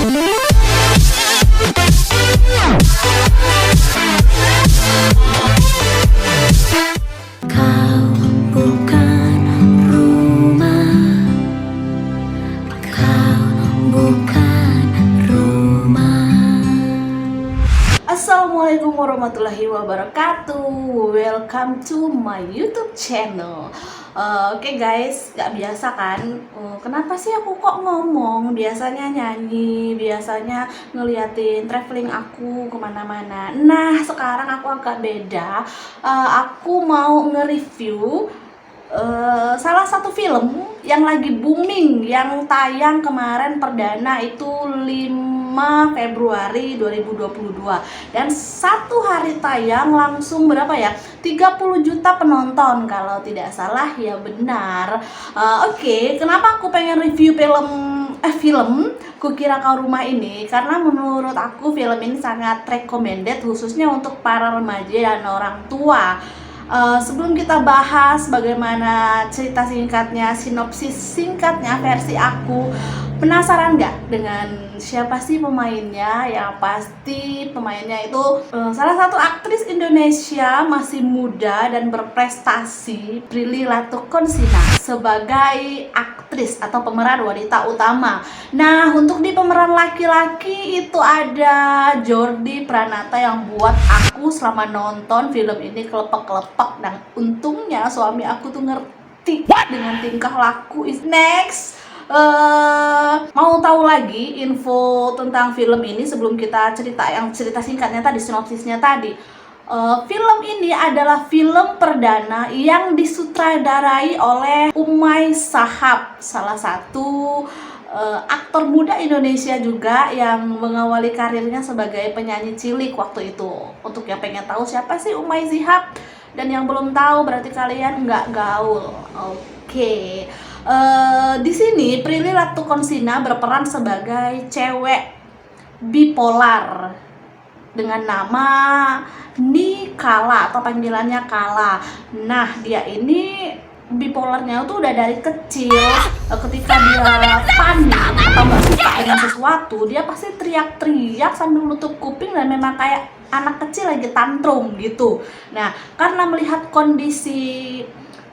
Kau bukan rumah, kau bukan rumah. Assalamualaikum warahmatullahi wabarakatuh. Welcome to my YouTube channel. Oke guys, gak biasa kan? Kenapa sih aku kok ngomong? Biasanya nyanyi, biasanya ngeliatin traveling aku kemana-mana. Nah, sekarang aku agak beda. Aku mau nge-review salah satu film yang lagi booming, yang tayang kemarin perdana itu 5 Februari 2022, dan satu hari tayang langsung berapa ya, 30 juta penonton kalau tidak salah ya, benar. Oke, kenapa aku pengen review film Kukira Kau Rumah ini? Karena menurut aku film ini sangat recommended, khususnya untuk para remaja dan orang tua. Sebelum kita bahas bagaimana cerita singkatnya, sinopsis singkatnya versi aku, penasaran nggak dengan siapa sih pemainnya? Yang pasti pemainnya itu salah satu aktris Indonesia masih muda dan berprestasi, Prilly Latuconsina, sebagai aktris atau pemeran wanita utama. Nah, untuk di pemeran laki-laki itu ada Jordi Pranata, yang buat aku selama nonton film ini kelepek-kelepek, dan untungnya suami aku tuh ngerti dengan tingkah laku. Next, mau tahu lagi info tentang film ini sebelum kita cerita singkatnya tadi, sinopsisnya tadi. Film ini adalah film perdana yang disutradarai oleh Umay Shahab, salah satu aktor muda Indonesia juga yang mengawali karirnya sebagai penyanyi cilik waktu itu. Untuk yang pengen tahu siapa sih Umay Shahab dan yang belum tahu, berarti kalian nggak gaul. Oke. Di sini Prilly Latuconsina berperan sebagai cewek bipolar dengan nama Nikala atau panggilannya Kala. Nah, dia ini bipolarnya tuh udah dari kecil. Ketika dia panik atau nggak suka dengan sesuatu, dia pasti teriak-teriak sambil nutup kuping dan memang kayak anak kecil lagi tantrum gitu. Nah, karena melihat kondisi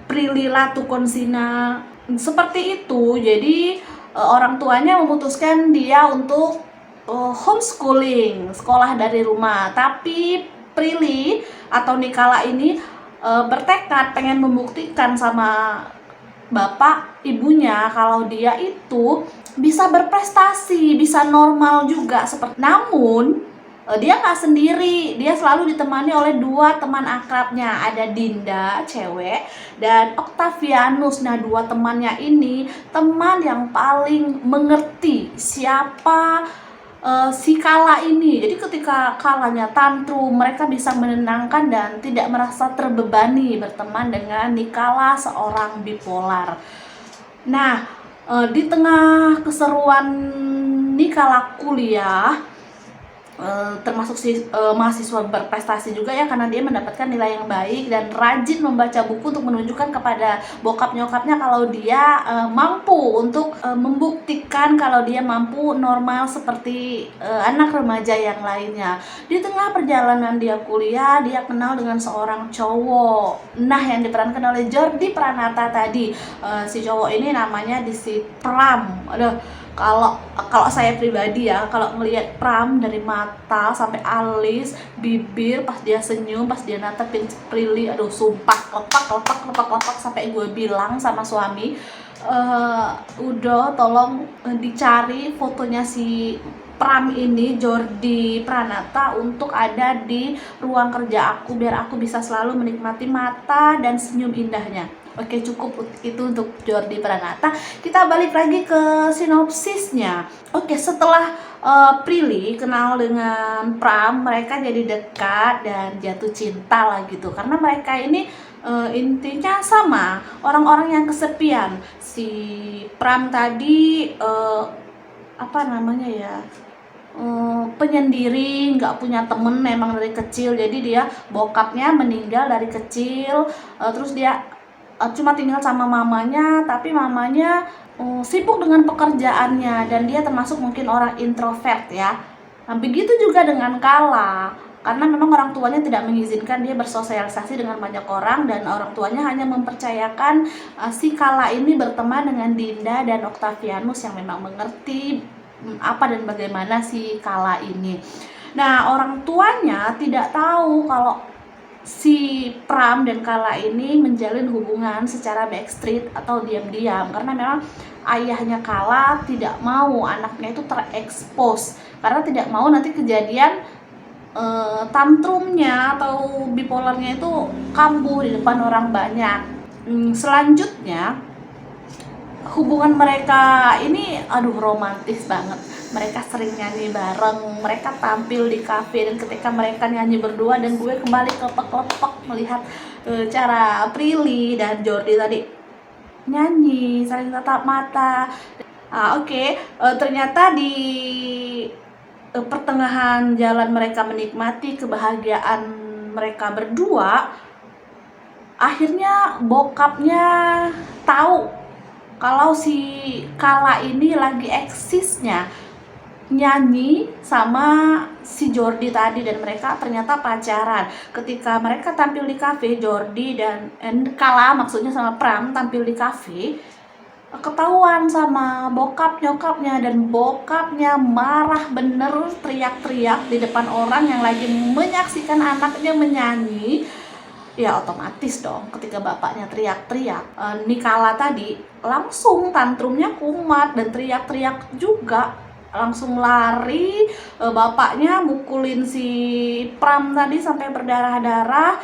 Prilly Latuconsina seperti itu, jadi orang tuanya memutuskan dia untuk homeschooling, sekolah dari rumah. Tapi Prilly atau Nikala ini bertekad pengen membuktikan sama bapak ibunya kalau dia itu bisa berprestasi, bisa normal juga seperti. Namun dia nggak sendiri, dia selalu ditemani oleh dua teman akrabnya, ada Dinda cewek dan Octavianus. Nah, dua temannya ini teman yang paling mengerti siapa si Kala ini. Jadi ketika Kalanya tantrum, mereka bisa menenangkan dan tidak merasa terbebani berteman dengan Nikala, seorang bipolar. Nah, di tengah keseruan Nikala kuliah, termasuk mahasiswa berprestasi juga ya, karena dia mendapatkan nilai yang baik dan rajin membaca buku untuk menunjukkan kepada bokap nyokapnya kalau dia mampu untuk membuktikan kalau dia mampu normal seperti anak remaja yang lainnya. Di tengah perjalanan dia kuliah, dia kenal dengan seorang cowok, nah yang diperankan oleh Jordi Pranata tadi. Si cowok ini namanya si Pram. Kalau saya pribadi ya, kalau ngelihat Pram dari mata sampai alis, bibir, pas dia senyum, pas dia natapin Prilly, aduh sumpah lepak sampai gue bilang sama suami, udah tolong dicari fotonya si Pram ini, Jordi Pranata, untuk ada di ruang kerja aku biar aku bisa selalu menikmati mata dan senyum indahnya. Oke, cukup itu untuk Jordi Pranata. Kita balik lagi ke sinopsisnya. Oke, setelah Prilly kenal dengan Pram, mereka jadi dekat dan jatuh cinta lah gitu. Karena mereka ini intinya sama, orang-orang yang kesepian. Si Pram tadi penyendiri, nggak punya temen memang dari kecil. Jadi dia bokapnya meninggal dari kecil, terus dia cuma tinggal sama mamanya, tapi mamanya sibuk dengan pekerjaannya dan dia termasuk mungkin orang introvert ya. Nah, begitu juga dengan Kala, karena memang orang tuanya tidak mengizinkan dia bersosialisasi dengan banyak orang dan orang tuanya hanya mempercayakan si Kala ini berteman dengan Dinda dan Octavianus yang memang mengerti apa dan bagaimana si Kala ini. Nah, orang tuanya tidak tahu kalau si Pram dan Kala ini menjalin hubungan secara backstreet atau diam-diam, karena memang ayahnya Kala tidak mau anaknya itu terekspos, karena tidak mau nanti kejadian tantrumnya atau bipolarnya itu kambuh di depan orang banyak. Selanjutnya hubungan mereka ini romantis banget. Mereka sering nyanyi bareng, mereka tampil di kafe, dan ketika mereka nyanyi berdua dan gue kembali kelepek-lepek melihat cara Prilly dan Jordi tadi nyanyi saling tatap mata. Ternyata di pertengahan jalan mereka menikmati kebahagiaan mereka berdua, akhirnya bokapnya tahu kalau si Kala ini lagi eksisnya nyanyi sama si Jordi tadi, dan mereka ternyata pacaran. Ketika mereka tampil di kafe, Jordi dan Kala maksudnya sama Pram tampil di kafe, ketahuan sama bokap nyokapnya, dan bokapnya marah bener, teriak-teriak di depan orang yang lagi menyaksikan anaknya menyanyi. Ya otomatis dong, ketika bapaknya teriak-teriak, Nikala tadi langsung tantrumnya kumat dan teriak-teriak juga, langsung lari. Bapaknya mukulin si Pram tadi sampai berdarah-darah.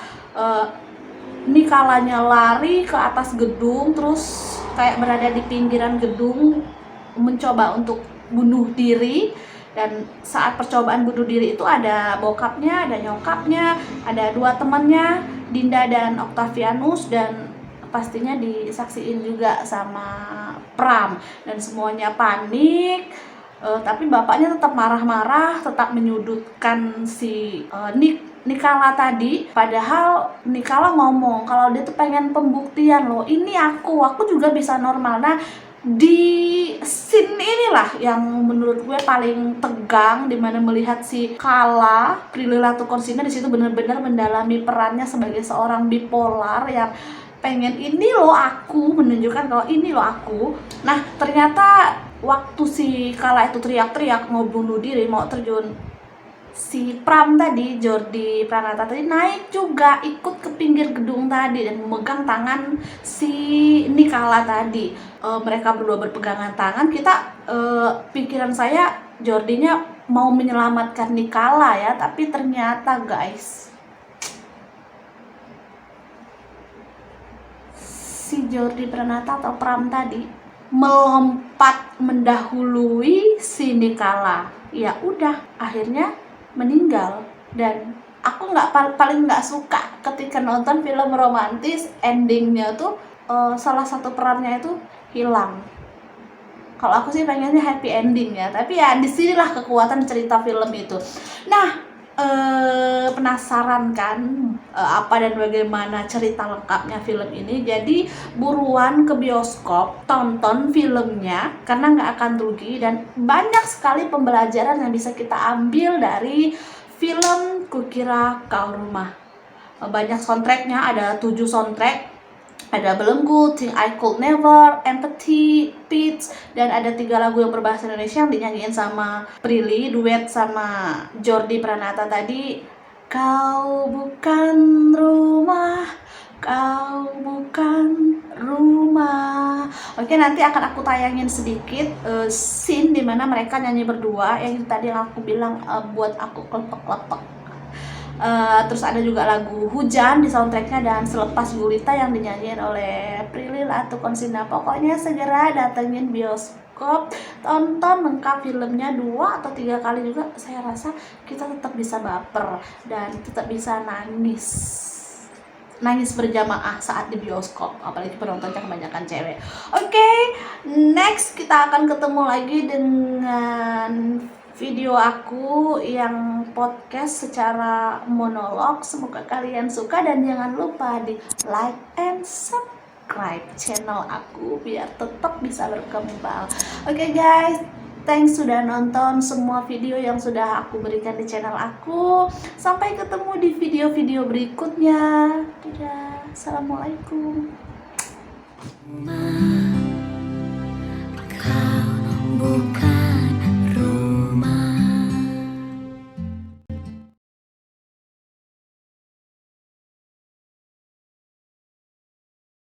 Nikalanya lari ke atas gedung, terus kayak berada di pinggiran gedung mencoba untuk bunuh diri. Dan saat percobaan bunuh diri itu ada bokapnya, ada nyokapnya, ada dua temannya, Dinda dan Octavianus, dan pastinya disaksiin juga sama Pram, dan semuanya panik. Tapi bapaknya tetap marah-marah, tetap menyudutkan si Nikala tadi, padahal Nikala ngomong kalau dia tuh pengen pembuktian loh, ini aku juga bisa normal. Nah, di scene inilah yang menurut gue paling tegang, dimana melihat si Kala, Prilly Latuconsina di situ benar-benar mendalami perannya sebagai seorang bipolar yang pengen ini loh aku, menunjukkan kalau ini loh aku. Nah, ternyata waktu si Kala itu teriak-teriak mau bunuh diri, mau terjun, si Pram tadi, Jordi Pranata tadi naik juga ikut ke pinggir gedung tadi dan memegang tangan si Nikala tadi. Mereka berdua berpegangan tangan. Pikiran saya Jordinya mau menyelamatkan Nikala ya, tapi ternyata guys, si Jordi Pranata atau Pram tadi melompat mendahului si Nikala. Ya udah, akhirnya meninggal. Dan aku paling nggak suka ketika nonton film romantis endingnya tuh salah satu perannya itu hilang. Kalau aku sih pengennya happy ending ya, tapi ya disinilah kekuatan cerita film itu. Nah, penasaran kan apa dan bagaimana cerita lengkapnya film ini? Jadi buruan ke bioskop, tonton filmnya karena nggak akan rugi, dan banyak sekali pembelajaran yang bisa kita ambil dari film Kukira Kau Rumah. Banyak soundtracknya, ada 7 soundtrack. Ada Belenggu, Think I Could Never, Empathy, Pitch, dan ada 3 lagu yang berbahasa Indonesia yang dinyanyiin sama Prilly, duet sama Jordi Pranata tadi. Kau bukan rumah, kau bukan rumah. Oke, nanti akan aku tayangin sedikit scene dimana mereka nyanyi berdua, yang tadi yang aku bilang buat aku kelepek-kelepek. Terus ada juga lagu Hujan di soundtracknya, dan Selepas Gulita yang dinyanyiin oleh Prilly Latuconsina. Pokoknya segera datengin bioskop, tonton lengkap filmnya 2 atau 3 kali juga, saya rasa kita tetap bisa baper dan tetap bisa nangis berjamaah saat di bioskop, apalagi penontonnya kebanyakan cewek. Oke, next kita akan ketemu lagi dengan video aku yang podcast secara monolog. Semoga kalian suka dan jangan lupa di like and subscribe. subscribe channel aku biar tetap bisa berkembang. Oke guys, thanks sudah nonton semua video yang sudah aku berikan di channel aku. Sampai ketemu di video-video berikutnya. Dadah, assalamualaikum. Rumah